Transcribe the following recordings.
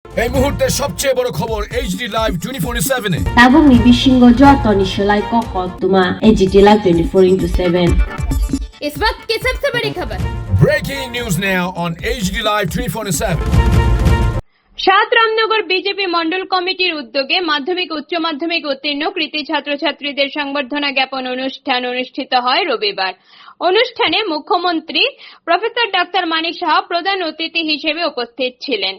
এই মুহূর্তে সবচেয়ে বড় খবর এইচডি লাইভ 24/7 এ এবং নিবিসিংহ যতনি সেলাই কখতুমা এইচডি লাইভ 24/7 इस वक्त की सबसे बड़ी खबर। Breaking news now on HD live 24/7। সাত রামনগর বিজেপি মন্ডল কমিটির উদ্যোগে মাধ্যমিক উচ্চ মাধ্যমিক উত্তীর্ণ কৃতি ছাত্রছাত্রীদের সংবর্ধনা জ্ঞাপন অনুষ্ঠান অনুষ্ঠিত হয় রবিবার। অনুষ্ঠানে মুখ্যমন্ত্রী প্রফেসর ডাক্তার মানিক সাহা প্রধান অতিথি হিসেবে উপস্থিত ছিলেন।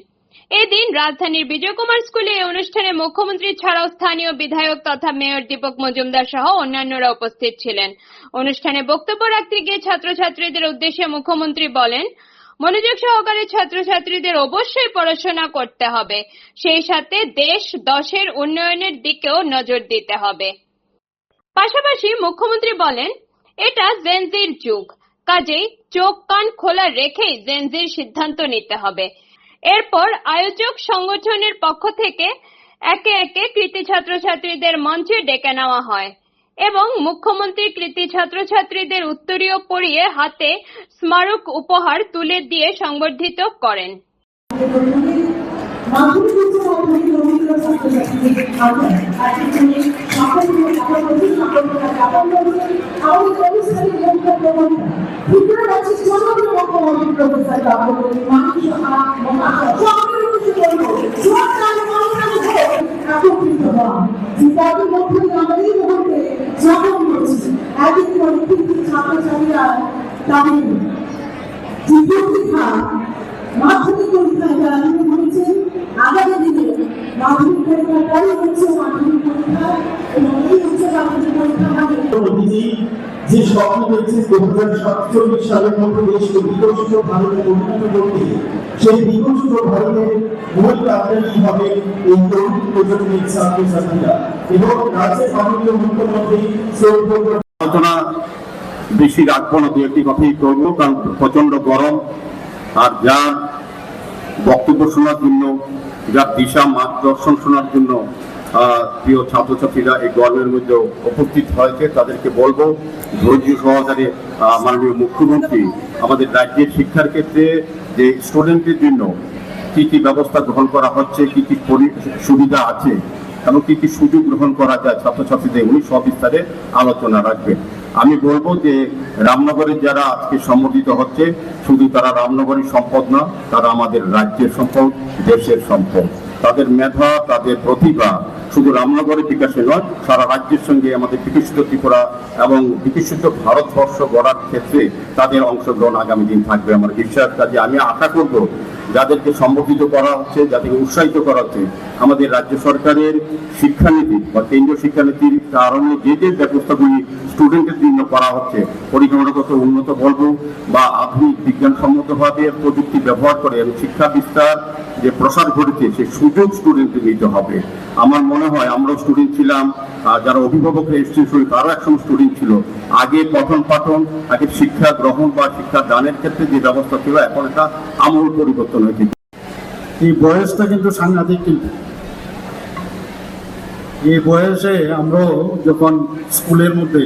এদিন রাজধানীর বিজয় কুমার স্কুলে এই অনুষ্ঠানে মুখ্যমন্ত্রী ছাড়াও স্থানীয় বিধায়ক তথা মেয়র দীপক মজুমদার সহ অন্যান্যরা উপস্থিত ছিলেন। অনুষ্ঠানে বক্তব্য রাখতে গিয়ে ছাত্রছাত্রীদের উদ্দেশ্যে মুখ্যমন্ত্রী বলেন, মনোযোগ সহকারে ছাত্রছাত্রীদের অবশ্যই পড়াশোনা করতে হবে, সেই সাথে দেশ দশের উন্নয়নের দিকেও নজর দিতে হবে। পাশাপাশি মুখ্যমন্ত্রী বলেন, এটা জেনজির যুগ, কাজেই চোখ কান খোলা রেখেই জেনজির সিদ্ধান্ত নিতে হবে। এরপর আয়োজক সংগঠনের পক্ষ থেকে একে একে কৃতি ছাত্রছাত্রীদের মঞ্চে ডেকে নেওয়া হয় এবং মুখ্যমন্ত্রী কৃতি ছাত্রছাত্রীদের উত্তরীয় পরিয়ে হাতে স্মারক উপহার তুলে দিয়ে সংবর্ধিত করেন। মাধ্যমিক পরীক্ষায় যারা লিখেছেন আগামী দিনে মাধ্যমিক পরীক্ষার পরে হচ্ছে মাধ্যমিক পরীক্ষা এবং এই উচ্চ মাধ্যমিক পরীক্ষা মানে যে স্বপ্ন রয়েছে 2047 সালের মধ্যে দেশকে বিকশিত ভারতে পরিণত করতে, সেই বিকশিত ভারতের মূল কাণ্ডারি হবে এই তরুণ প্রজন্মের ছাত্রছাত্রীরা এবং রাজ্যের মাননীয় মুখ্যমন্ত্রী আলোচনা বেশি রাখবো না, দু একটি কথাই করবো, কারণ প্রচন্ড গরম। আর যার বক্তব্য শোনার জন্য, যার দিশা মার্গদর্শন শোনার জন্য প্রিয় ছাত্রছাত্রীরা এই গরমের মধ্যে উপস্থিত হয়েছে, তাদেরকে বলবো ধৈর্য সহকারে মাননীয় মুখ্যমন্ত্রী আমাদের রাজ্যের শিক্ষার ক্ষেত্রে যে স্টুডেন্টের জন্য কি কি ব্যবস্থা গ্রহণ করা হচ্ছে, কি কি সুবিধা আছে এবং কি কি সুযোগ গ্রহণ করা যায় ছাত্রছাত্রীদের, উনি সবিস্তারে আলোচনা রাখবেন। আমি বলবো যে রামনগরের যারা আজকে সম্বোধিত হচ্ছে, শুধু তারা রামনগরের সম্পদ না, তারা আমাদের রাজ্যের সম্পদ, দেশের সম্পদ। তাদের মেধা, তাদের প্রতিভা শুধু রামনগরের বিকাশে নয়, সারা রাজ্যের সঙ্গে আমাদের বিকশিত ত্রিপুরা এবং বিকশিত ভারতবর্ষ গড়ার ক্ষেত্রে তাদের অংশগ্রহণ আগামী দিন থাকবে আমার বিশ্বাস। কাজে আমি আশা করব যাদেরকে সম্বোধিত করা হচ্ছে, যাদেরকে উৎসাহিত করা হচ্ছে, আমাদের রাজ্য সরকারের শিক্ষানীতি বা কেন্দ্রীয় শিক্ষানীতির কারণে যে যে ব্যবস্থাগুলি স্টুডেন্টের জন্য করা হচ্ছে, পরিকাঠামোগত উন্নত বলবো বা আধুনিক বিজ্ঞানসম্মতভাবে প্রযুক্তি ব্যবহার করে এবং শিক্ষা বিস্তার যে প্রসার ঘটেছে, সেই সুযোগ স্টুডেন্টদের নিতে হবে। আমার মনে হয় আমরাও স্টুডেন্ট ছিলাম, যারা অভিভাবকরা এসেছেন তারাও একসময় স্টুডেন্ট ছিল। আগে পঠন পাঠন, আগে শিক্ষা গ্রহণ বা শিক্ষা দানের ক্ষেত্রে যে ব্যবস্থা ছিল, এখন একটা আমূল পরিবর্তন হয়েছে। এই বয়সটা কিন্তু সাংঘাতিক, কিন্তু এই বয়সে আমরাও যখন স্কুলের মধ্যে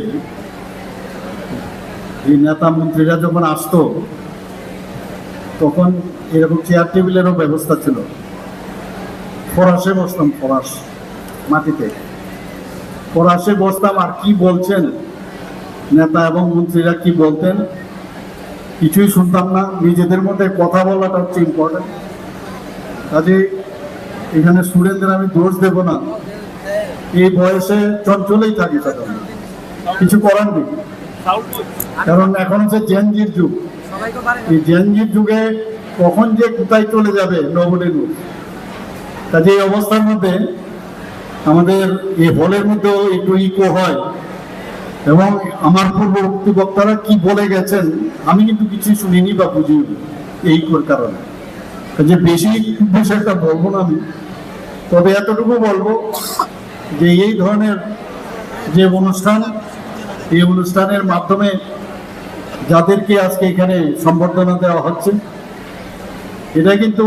এই নেতা মন্ত্রীরা যখন আসতো, তখন এরকম চেয়ার টেবিলেরও ব্যবস্থা ছিল। ফরাসে বসতাম, ফরাস মাটিতে ফরাসে বসতাম, আর কি বলছেন নেতা এবং মন্ত্রীরা কি বলতেন কিছুই শুনতাম না। নিজেদের মধ্যে কথা বলাটা হচ্ছে ইম্পর্টেন্ট। কাজে এখানে স্টুডেন্টদের আমি দোষ দেব না, এই বয়সে চঞ্চলেই থাকি, সাধারণত কিছু করার নেই। কারণ এখন হচ্ছে জেনজির যুগ। এই জেনজির যুগে কখন যে কোথায় চলে যাবে নবডি নুজ। কাজে এই অবস্থার মধ্যে আমাদের এই হলের মধ্যেও একটু ইকো হয় এবং আমার পূর্ববর্তী বক্তারা কি বলে গেছেন আমি কিন্তু কিছু শুনিনি বা বুঝিনি এই কারণে। যে বেশি বিষয়টা বলবো না আমি, তবে এতটুকু বলবো যে এই ধরনের যে অনুষ্ঠান, এই অনুষ্ঠানের মাধ্যমে যাদেরকে আজকে এখানে সম্বর্ধনা দেওয়া হচ্ছে, এটা কিন্তু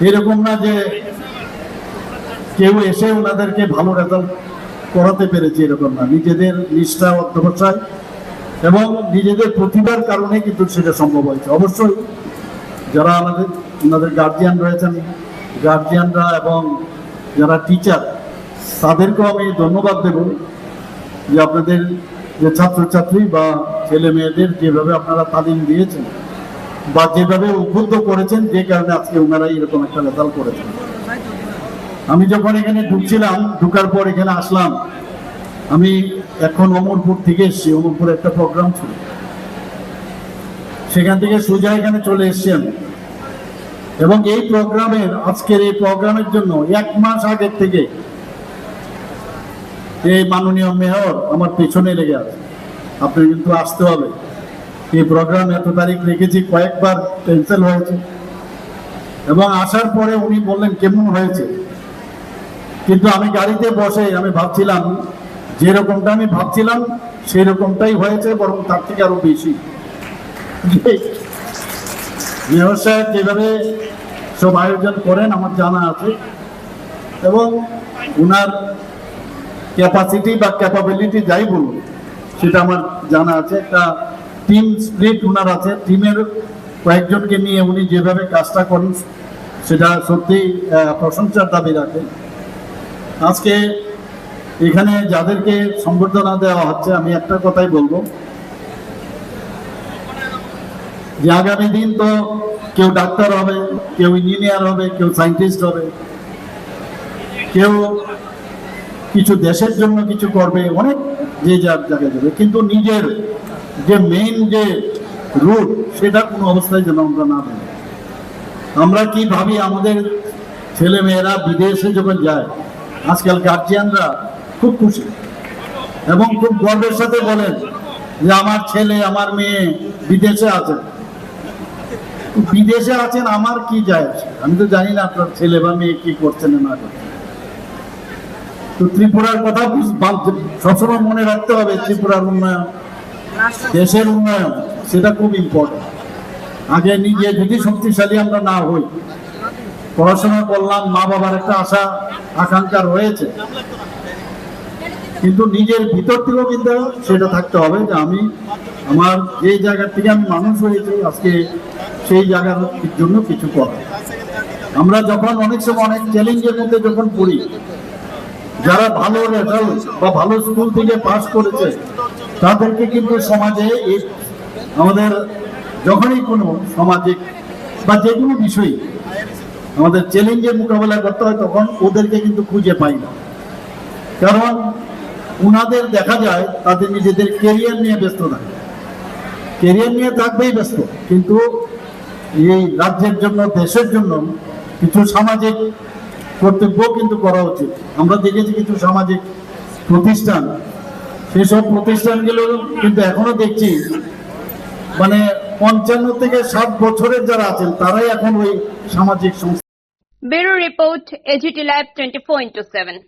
এরকম না যে কেউ এসে ওনাদেরকে ভালো রেজাল্ট করাতে পেরেছে, এরকম না। নিজেদের নিষ্ঠা, অধ্যবসায় এবং নিজেদের প্রতিভার কারণে কিন্তু সেটা সম্ভব হয়েছে। অবশ্যই যারা আমাদের ওনাদের গার্জিয়ান রয়েছেন, গার্জিয়ানরা এবং যারা টিচার তাদেরকেও আমি ধন্যবাদ দেব যে আপনাদের যে ছাত্রছাত্রী বা ছেলে মেয়েদের যেভাবে আপনারা তালিম দিয়েছেন বা যেভাবে উদ্বুদ্ধ করেছেন, যে কারণে আজকে ওনারা এরকম একটা রেজাল্ট করেছেন। আমি যখন এখানে ঢুকছিলাম, ঢুকার পর এখানে আসলাম, আমি এখন অমরপুর থেকে এসেছি, অমরপুরে একটা প্রোগ্রাম ছিল, সেখান থেকে সোজা এখানে চলে এসেছি আমি। এবং এই প্রোগ্রামের, আজকের এই প্রোগ্রামের জন্য 1 মাস আগের থেকে এই মাননীয় মেয়র আমার পেছনে লেগে আছে, আপনি কিন্তু আসতে হবে, এই প্রোগ্রাম এত তারিখ রেখেছি, কয়েকবার ক্যান্সেল হয়েছে। এবং আসার পরে উনি বললেন কেমন হয়েছে, কিন্তু আমি গাড়িতে বসে আমি ভাবছিলাম যেরকমটা আমি ভাবছিলাম সেই রকমটাই হয়েছে, বরং তার থেকে আরো বেশি। মেয়র সাহেব যেভাবে সব আয়োজন করেন আমার জানা আছে, এবং উনার ক্যাপাসিটি বা ক্যাপাবিলিটি যাই বলুন সেটা আমার জানা আছে। একটা টিম স্পিরিট উনার আছে, টিমের কয়েকজনকে নিয়ে উনি যেভাবে কাজটা করেন সেটা সত্যি প্রশংসার দাবি রাখে। আজকে এখানে যাদেরকে সম্বর্ধনা দেওয়া হচ্ছে, আমি একটা কথাই বলবো যে আগামী দিন তো কেউ ডাক্তার হবে, কেউ ইঞ্জিনিয়ার হবে, কেউ সায়েন্টিস্ট হবে, কেউ কিছু দেশের জন্য কিছু করবে, অনেক যে যার জায়গায় যাবে, কিন্তু নিজের যে মেইন যে রুট সেটা কোনো অবস্থায় যেন আমরা না দেবো। আমরা কি ভাবি, আমাদের ছেলে মেয়েরা বিদেশে যখন যায়, আজকাল গার্জিয়ানরা খুব খুশি এবং খুব গর্বের সাথে বলেন যে আমার ছেলে আমার মেয়ে বিদেশে আছে। বিদেশে আছেন, আমার কি যায় আসে? আমি তো জানি না আপনার ছেলে বা মেয়ে কি করছেন না করছেন। তো ত্রিপুরার কথা সবসময় মনে রাখতে হবে, ত্রিপুরার উন্নয়ন, দেশের উন্নয়ন, সেটা খুব ইম্পর্টেন্ট। আগে নিজে যদি শক্তিশালী আমরা না হই, পড়াশোনা করলাম, মা বাবার একটা আশা আকাঙ্ক্ষা রয়েছে, কিন্তু নিজের ভিতর থেকেও কিন্তু সেটা থাকতে হবে যে আমি আমার যে জায়গা থেকে আমি মানুষ হয়েছি আজকে সেই জায়গার জন্য কিছু করা। আমরা যখন অনেক সময় অনেক চ্যালেঞ্জের মধ্যে যখন পড়ি, যারা ভালো রেজাল্ট বা ভালো স্কুল থেকে পাস করেছে তাদেরকে কিন্তু সমাজে আমাদের যখনই কোনো সামাজিক বা যে কোনো বিষয়ে আমাদের চ্যালেঞ্জের মোকাবেলা করতে হয়, তখন ওদেরকে কিন্তু খুঁজে পাই না। কারণ উনাদের দেখা যায় তাদের নিজেদের কেরিয়ার নিয়ে ব্যস্ত থাকে, কেরিয়ার নিয়ে থাকবেই ব্যস্ত, কিন্তু এই রাজ্যের জন্য, দেশের জন্য কিছু সামাজিক কর্তব্য কিন্তু করা উচিত। আমরা দেখেছি কিছু সামাজিক প্রতিষ্ঠান, সেসব প্রতিষ্ঠানগুলো কিন্তু এখনো দেখছি মানে 55 থেকে 60 বছরের যারা আছেন তারাই এখন ওই সামাজিক সংস্থা। Bureau report, AGT live 24/7।